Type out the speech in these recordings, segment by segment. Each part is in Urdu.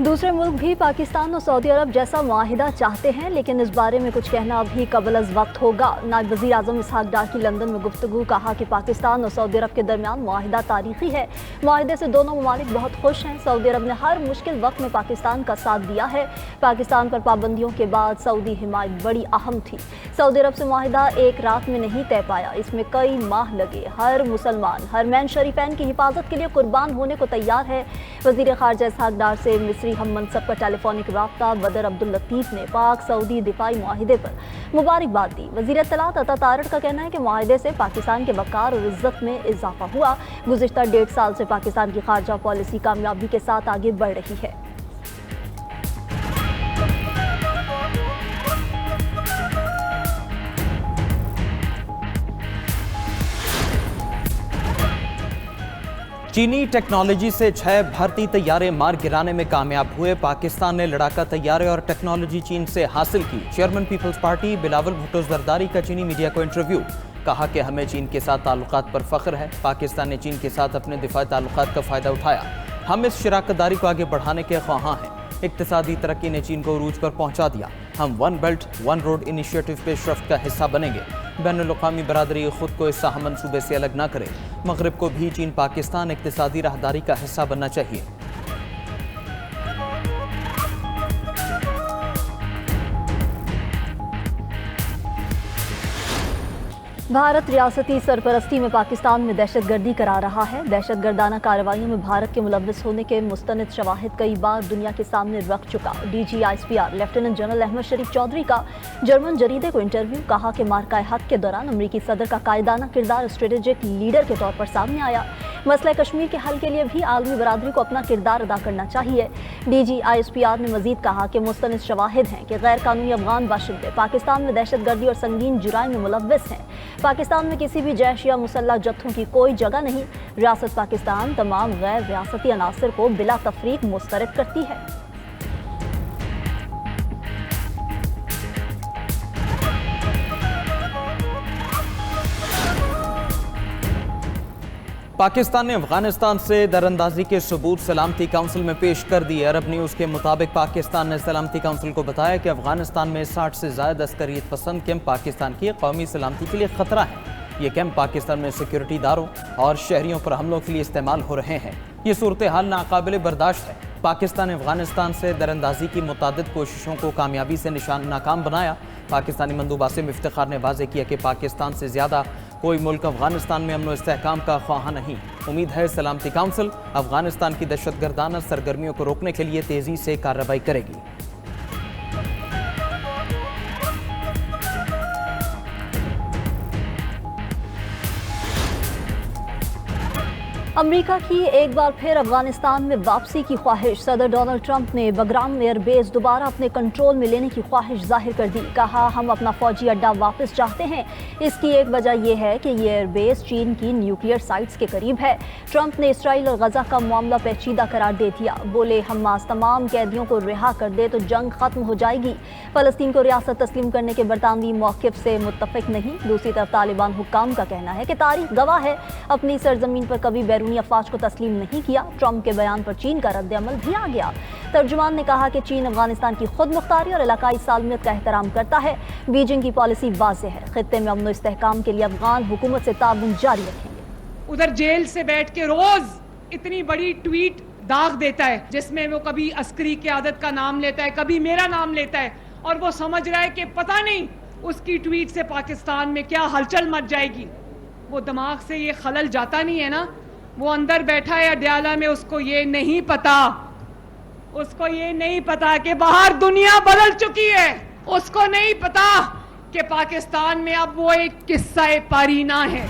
دوسرے ملک بھی پاکستان اور سعودی عرب جیسا معاہدہ چاہتے ہیں، لیکن اس بارے میں کچھ کہنا ابھی قبل از وقت ہوگا۔ نائب وزیر اعظم اسحاق ڈار کی لندن میں گفتگو، کہا کہ پاکستان اور سعودی عرب کے درمیان معاہدہ تاریخی ہے۔ معاہدے سے دونوں ممالک بہت خوش ہیں۔ سعودی عرب نے ہر مشکل وقت میں پاکستان کا ساتھ دیا ہے۔ پاکستان پر پابندیوں کے بعد سعودی حمایت بڑی اہم تھی۔ سعودی عرب سے معاہدہ ایک رات میں نہیں طے پایا، اس میں کئی ماہ لگے۔ ہر مسلمان حرمین شریفین کی حفاظت کے لیے قربان ہونے کو تیار ہے۔ وزیر خارجہ اسحاق ڈار سے مصری ہم منصب پر ٹیلی فونک رابطہ بدر عبداللطیف نے پاک سعودی دفاعی معاہدے پر مبارکباد دی۔ وزیر اطلاعات عطا تارڑ کا کہنا ہے کہ معاہدے سے پاکستان کے وقار اور عزت میں اضافہ ہوا۔ گزشتہ 1.5 سال سے پاکستان کی خارجہ پالیسی کامیابی کے ساتھ آگے بڑھ رہی ہے۔ چینی ٹیکنالوجی سے 6 بھارتی طیارے مار گرانے میں کامیاب ہوئے۔ پاکستان نے لڑاکا طیارے اور ٹیکنالوجی چین سے حاصل کی۔ Chairman Peoples Party Bilawal Bhutto Zardari کا چینی میڈیا کو انٹرویو، کہا کہ ہمیں چین کے ساتھ تعلقات پر فخر ہے۔ پاکستان نے چین کے ساتھ اپنے دفاعی تعلقات کا فائدہ اٹھایا۔ ہم اس شراکت داری کو آگے بڑھانے کے خواہاں ہیں۔ اقتصادی ترقی نے چین کو عروج پر پہنچا دیا۔ ہم one belt one road initiative پیش رفت کا حصہ بنیں گے۔ بین الاقوامی برادری خود کو اس اہم منصوبے سے الگ نہ کرے۔ مغرب کو بھی چین پاکستان اقتصادی راہداری کا حصہ بننا چاہیے۔ بھارت ریاستی سرپرستی میں پاکستان میں دہشت گردی کرا رہا ہے۔ دہشت گردانہ کارروائیوں میں بھارت کے ملوث ہونے کے مستند شواہد کئی بار دنیا کے سامنے رکھ چکا۔ D G I S P R lieutenant general Ahmed Sharif Chaudhry کا جرمن جریدے کو انٹرویو، کہا کہ مارکہ حق کے دوران امریکی صدر کا قائدانہ کردار اسٹریٹجک لیڈر کے طور پر سامنے آیا۔ مسئلہ کشمیر کے حل کے لیے بھی عالمی برادری کو اپنا کردار ادا کرنا چاہیے۔ D G I S P R نے مزید کہا کہ مستند شواہد ہیں کہ غیر قانونی افغان باشندے پاکستان میں دہشت گردی اور سنگین جرائم میں ملوث ہیں۔ پاکستان میں کسی بھی جیش یا مسلح جتھوں کی کوئی جگہ نہیں۔ ریاست پاکستان تمام غیر ریاستی عناصر کو بلا تفریق مسترد کرتی ہے۔ پاکستان نے افغانستان سے دراندازی کے ثبوت سلامتی کونسل میں پیش کر دیے۔ عرب نیوز کے مطابق پاکستان نے سلامتی کونسل کو بتایا کہ افغانستان میں 60 سے زائد عسکریت پسند کیمپ پاکستان کی قومی سلامتی کے لیے خطرہ ہیں۔ یہ کیمپ پاکستان میں سیکیورٹی اداروں اور شہریوں پر حملوں کے لیے استعمال ہو رہے ہیں۔ یہ صورتحال ناقابل برداشت ہے۔ پاکستان نے افغانستان سے دراندازی کی متعدد کوششوں کو کامیابی سے ناکام بنایا۔ پاکستانی مندوب عاصم افتخار نے واضح کیا کہ پاکستان سے زیادہ کوئی ملک افغانستان میں امن و استحکام کا خواہاں نہیں۔ امید ہے سلامتی کونسل افغانستان کی دہشت گردانہ سرگرمیوں کو روکنے کے لیے تیزی سے کارروائی کرے گی۔ امریکہ کی ایک بار پھر افغانستان میں واپسی کی خواہش۔ صدر ڈونلڈ ٹرمپ نے بگرام ایئر بیس دوبارہ اپنے کنٹرول میں لینے کی خواہش ظاہر کر دی، کہا ہم اپنا فوجی اڈہ واپس چاہتے ہیں۔ اس کی ایک وجہ یہ ہے کہ یہ ایئر بیس چین کی نیوکلیئر سائٹس کے قریب ہے۔ ٹرمپ نے اسرائیل اور غزہ کا معاملہ پیچیدہ قرار دے دیا، بولے حماس تمام قیدیوں کو رہا کر دے تو جنگ ختم ہو جائے گی۔ فلسطین کو ریاست تسلیم کرنے کے برطانوی موقف سے متفق نہیں۔ دوسری طرف طالبان حکام کا کہنا ہے کہ تاریخ گواہ ہے اپنی سرزمین پر کبھی بیرونی افواج کو تسلیم نہیں کیا۔ ٹرمپ کے بیان پر چین کا رد عمل بھی آ گیا۔ ترجمان نے کہا کہ چین افغانستان کی خود مختاری اور علاقائی سالمیت کا احترام کرتا ہے۔ بیجنگ کی پالیسی واضح ہے، خطے میں امن و استحکام کے لیے افغان حکومت سے تعاون جاری رکھیں گے۔ ادھر جیل سے بیٹھ کے روز اتنی بڑی ٹویٹ داغ دیتا ہے جس میں وہ کبھی عسکری قیادت کا نام لیتا ہے، کبھی میرا نام لیتا ہے، اور وہ سمجھ رہا ہے کہ پتہ نہیں اس کی ٹویٹ سے پاکستان میں کیا ہلچل مچ جائے گی۔ وہ دماغ سے یہ خلل جاتا نہیں ہے نا، وہ اندر بیٹھا ہے اڈیالہ میں، اس کو یہ نہیں پتا کہ باہر دنیا بدل چکی ہے۔ اس کو نہیں پتا کہ پاکستان میں اب وہ ایک قصہ پارینہ ہے۔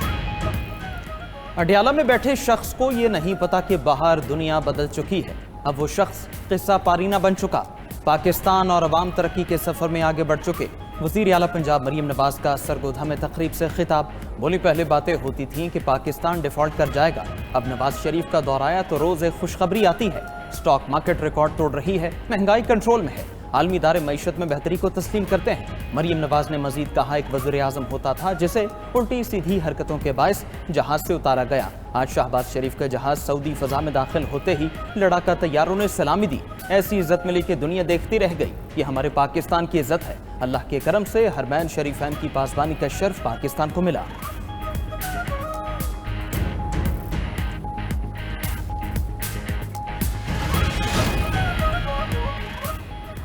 اڈیالہ میں بیٹھے شخص کو یہ نہیں پتا کہ باہر دنیا بدل چکی ہے۔ اب وہ شخص قصہ پارینہ بن چکا۔ پاکستان اور عوام ترقی کے سفر میں آگے بڑھ چکے۔ وزیر اعلیٰ پنجاب مریم نواز کا سرگودھا میں تقریب سے خطاب، بولی پہلے باتیں ہوتی تھیں کہ پاکستان ڈیفالٹ کر جائے گا، اب نواز شریف کا دور آیا تو روز ایک خوشخبری آتی ہے۔ سٹاک مارکیٹ ریکارڈ توڑ رہی ہے، مہنگائی کنٹرول میں ہے، عالمی ادارے معیشت میں بہتری کو تسلیم کرتے ہیں۔ مریم نواز نے مزید کہا ایک وزیر اعظم ہوتا تھا جسے الٹی سیدھی حرکتوں کے باعث جہاز سے اتارا گیا۔ آج شہباز شریف کا جہاز سعودی فضا میں داخل ہوتے ہی لڑاکا طیاروں نے سلامی دی۔ ایسی عزت ملی کہ دنیا دیکھتی رہ گئی۔ یہ ہمارے پاکستان کی عزت ہے۔ اللہ کے کرم سے حرمین شریفین کی پاسبانی کا شرف پاکستان کو ملا۔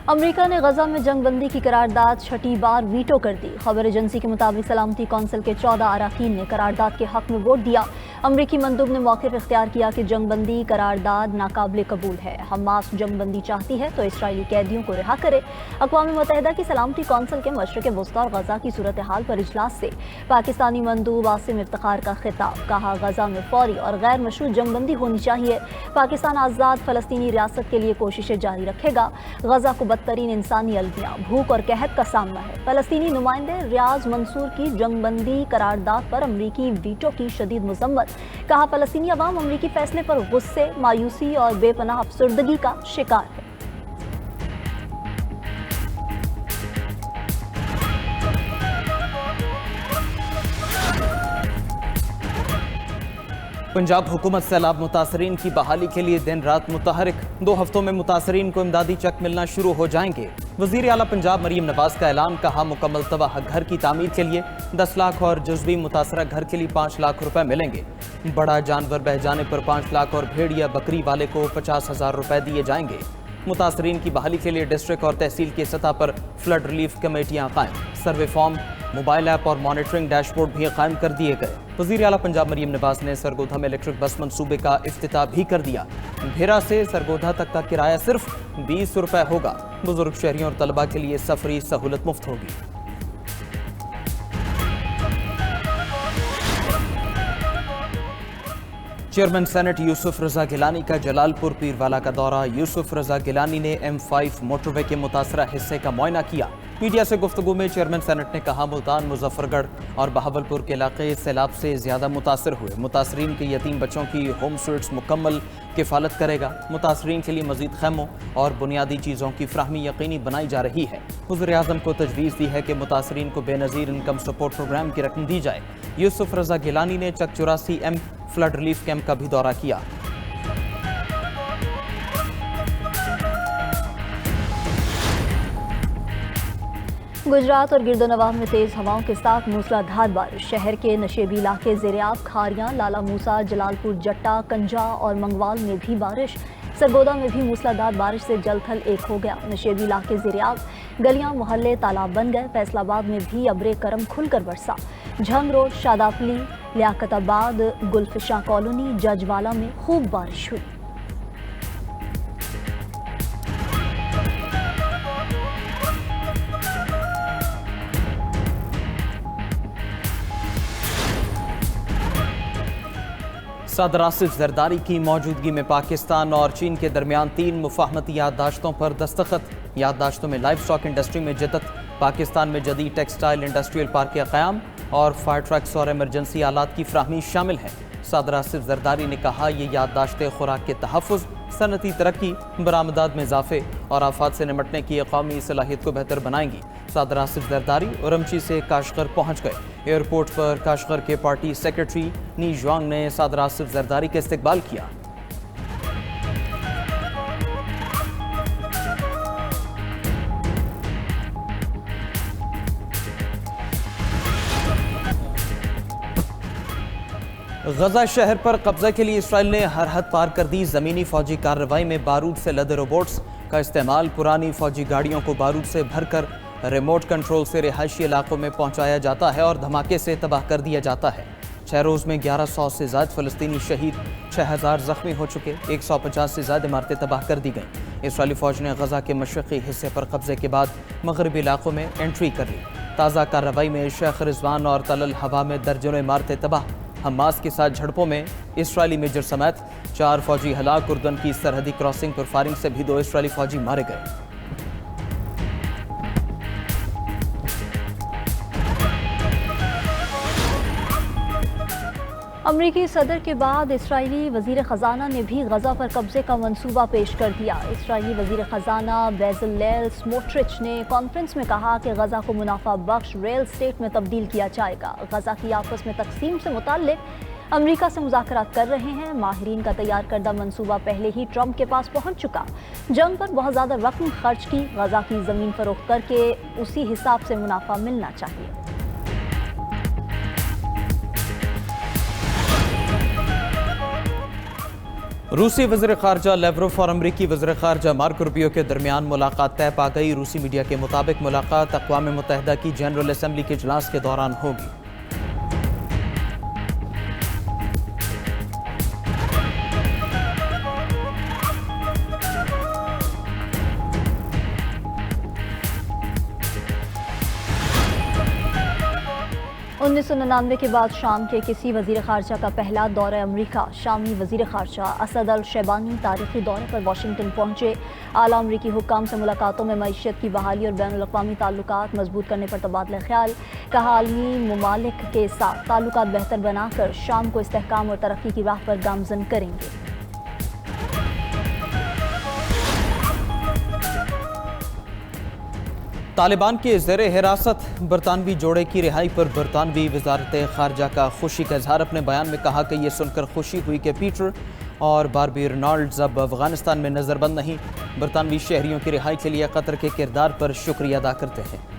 امریکہ نے غزہ میں جنگ بندی کی قرارداد چھٹی بار ویٹو کر دی۔ خبر ایجنسی کے مطابق سلامتی کونسل کے 14 اراکین نے قرارداد کے حق میں ووٹ دیا۔ امریکی مندوب نے موقف اختیار کیا کہ جنگ بندی قرارداد ناقابل قبول ہے۔ حماس جنگ بندی چاہتی ہے تو اسرائیلی قیدیوں کو رہا کرے۔ اقوام متحدہ کی سلامتی کونسل کے مشرق وسطی اور غزہ کی صورتحال پر اجلاس سے پاکستانی مندوب عاصم افتخار کا خطاب۔ کہا غزہ میں فوری اور غیر مشروط جنگ بندی ہونی چاہیے۔ پاکستان آزاد فلسطینی ریاست کے لیے کوششیں جاری رکھے گا۔ غزہ کو بدترین انسانی المیہ، بھوک اور قحط کا سامنا ہے۔ فلسطینی نمائندے ریاض منصور کی جنگ بندی قرارداد پر امریکی ویٹو کی شدید مذمت۔ کہا فلسطینی عوام امریکی فیصلے پر غصے، مایوسی اور بے پناہ افسردگی کا شکار ہے۔ پنجاب حکومت سیلاب متاثرین کی بحالی کے لیے دن رات متحرک۔ 2 ہفتوں میں متاثرین کو امدادی چیک ملنا شروع ہو جائیں گے۔ وزیر اعلیٰ پنجاب مریم نواز کا اعلان۔ کہا مکمل تباہ گھر کی تعمیر کے لیے 10 لاکھ اور جزوی متاثرہ گھر کے لیے 5 لاکھ روپے ملیں گے۔ بڑا جانور بہہ جانے پر 5 لاکھ اور بھیڑ یا بکری والے کو 50,000 روپے دیے جائیں گے۔ متاثرین کی بحالی کے لیے ڈسٹرکٹ اور تحصیل کی سطح پر فلڈ ریلیف کمیٹیاں قائم۔ سروے فارم، موبائل ایپ اور مانیٹرنگ ڈیش بورڈ بھی قائم کر دیے گئے۔ وزیر اعلیٰ پنجاب مریم نواز نے سرگودھا میں الیکٹرک بس منصوبے کا افتتاح بھی کر دیا۔ بھیرا سے سرگودھا تک کا کرایہ صرف 20 روپے ہوگا۔ بزرگ شہریوں اور طلباء کے لیے سفری سہولت مفت ہوگی۔ چیئرمین سینٹ یوسف رضا گیلانی کا جلال پور پیروالا کا دورہ۔ یوسف رضا گیلانی نے M5 موٹر وے کے متاثرہ حصے کا معائنہ کیا۔ میڈیا سے گفتگو میں چیئرمین سینٹ نے کہا ملتان، مظفر گڑھ اور بہاولپور کے علاقے سیلاب سے زیادہ متاثر ہوئے۔ متاثرین کے یتیم بچوں کی ہوم سویٹس مکمل کفالت کرے گا۔ متاثرین کے لیے مزید خیموں اور بنیادی چیزوں کی فراہمی یقینی بنائی جا رہی ہے۔ وزیر اعظم کو تجویز دی ہے کہ متاثرین کو بے نظیر انکم سپورٹ پروگرام کی رقم دی جائے۔ یوسف رضا گیلانی نے چک 84M فلڈ ریلیف کیمپ کا بھی دورہ کیا۔ گجرات اور گرد و نواح میں تیز ہواؤں کے ساتھ موسلادھار بارش۔ شہر کے نشیبی علاقے زیریاب، کھاریاں، لالا موسا، جلال پور جٹا، کنجا اور منگوال میں بھی بارش۔ سرگودا میں بھی موسلادھار بارش سے جل تھل ایک ہو گیا۔ نشیبی علاقے زیریاب، گلیاں محلے تالاب بن گئے۔ فیصل آباد میں بھی ابر کرم کھل کر برسا۔ جھنگ روڈ، شاداپلی، لیاقت آباد، گلفشاں کالونی، جج والا میں خوب بارش ہوئی۔ صدر آصف زرداری کی موجودگی میں پاکستان اور چین کے درمیان 3 مفاہمتی یادداشتوں پر دستخط۔ یادداشتوں میں لائف سٹاک انڈسٹری میں جدت، پاکستان میں جدید ٹیکسٹائل انڈسٹریل پارک کا قیام اور فائر ٹرکس اور ایمرجنسی آلات کی فراہمی شامل ہیں۔ صدر آصف زرداری نے کہا یہ یادداشتیں خوراک کے تحفظ، صنعتی ترقی، برآمدات میں اضافے اور آفات سے نمٹنے کی قومی صلاحیت کو بہتر بنائیں گی۔ صدر آصف زرداری اورمچی سے کاشغر پہنچ گئے۔ ایئرپورٹ پر کاشغر کے پارٹی سیکرٹری نی جوانگ نے صدر آصف زرداری کا استقبال کیا۔ غزہ شہر پر قبضہ کے لیے اسرائیل نے ہر حد پار کر دی۔ زمینی فوجی کارروائی میں بارود سے لدے روبوٹس کا استعمال، پرانی فوجی گاڑیوں کو بارود سے بھر کر ریموٹ کنٹرول سے رہائشی علاقوں میں پہنچایا جاتا ہے اور دھماکے سے تباہ کر دیا جاتا ہے۔ 6 روز میں 1100 سے زائد فلسطینی شہید، 6000 زخمی ہو چکے، 150 سے زائد عمارتیں تباہ کر دی گئیں۔ اسرائیلی فوج نے غزہ کے مشرقی حصے پر قبضے کے بعد مغربی علاقوں میں انٹری کر لی۔ تازہ کارروائی میں شیخ رضوان اور تل الحبا میں درجنوں عمارتیں تباہ۔ حماس کے ساتھ جھڑپوں میں اسرائیلی میجر سمیت 4 فوجی ہلاک۔ اردن کی سرحدی کراسنگ پر فائرنگ سے بھی 2 اسرائیلی فوجی مارے گئے۔ امریکی صدر کے بعد اسرائیلی وزیر خزانہ نے بھی غزہ پر قبضے کا منصوبہ پیش کر دیا۔ اسرائیلی وزیر خزانہ بیزلیل سموٹرچ نے کانفرنس میں کہا کہ غزہ کو منافع بخش ریل اسٹیٹ میں تبدیل کیا جائے گا۔ غزہ کی آپس میں تقسیم سے متعلق امریکہ سے مذاکرات کر رہے ہیں۔ ماہرین کا تیار کردہ منصوبہ پہلے ہی ٹرمپ کے پاس پہنچ چکا۔ جنگ پر بہت زیادہ رقم خرچ کی، غزہ کی زمین فروخت کر کے اسی حساب سے منافع ملنا چاہیے۔ روسی وزیر خارجہ لیوروف اور امریکی وزیر خارجہ مارکو روبیو کے درمیان ملاقات طے پا گئی۔ روسی میڈیا کے مطابق ملاقات اقوام متحدہ کی جنرل اسمبلی کے اجلاس کے دوران ہوگی۔ انیس سو 99 کے بعد شام کے کسی وزیر خارجہ کا پہلا دورہ امریکہ۔ شامی وزیر خارجہ اسد الشیبانی تاریخی دورے پر واشنگٹن پہنچے۔ اعلیٰ امریکی حکام سے ملاقاتوں میں معیشت کی بحالی اور بین الاقوامی تعلقات مضبوط کرنے پر تبادلہ خیال۔ کہا عالمی ممالک کے ساتھ تعلقات بہتر بنا کر شام کو استحکام اور ترقی کی راہ پر گامزن کریں گے۔ طالبان کے زیر حراست برطانوی جوڑے کی رہائی پر برطانوی وزارت خارجہ کا خوشی کا اظہار۔ اپنے بیان میں کہا کہ یہ سن کر خوشی ہوئی کہ پیٹر اور باربی رینالڈز اب افغانستان میں نظر بند نہیں، برطانوی شہریوں کی رہائی کے لیے قطر کے کردار پر شکریہ ادا کرتے ہیں۔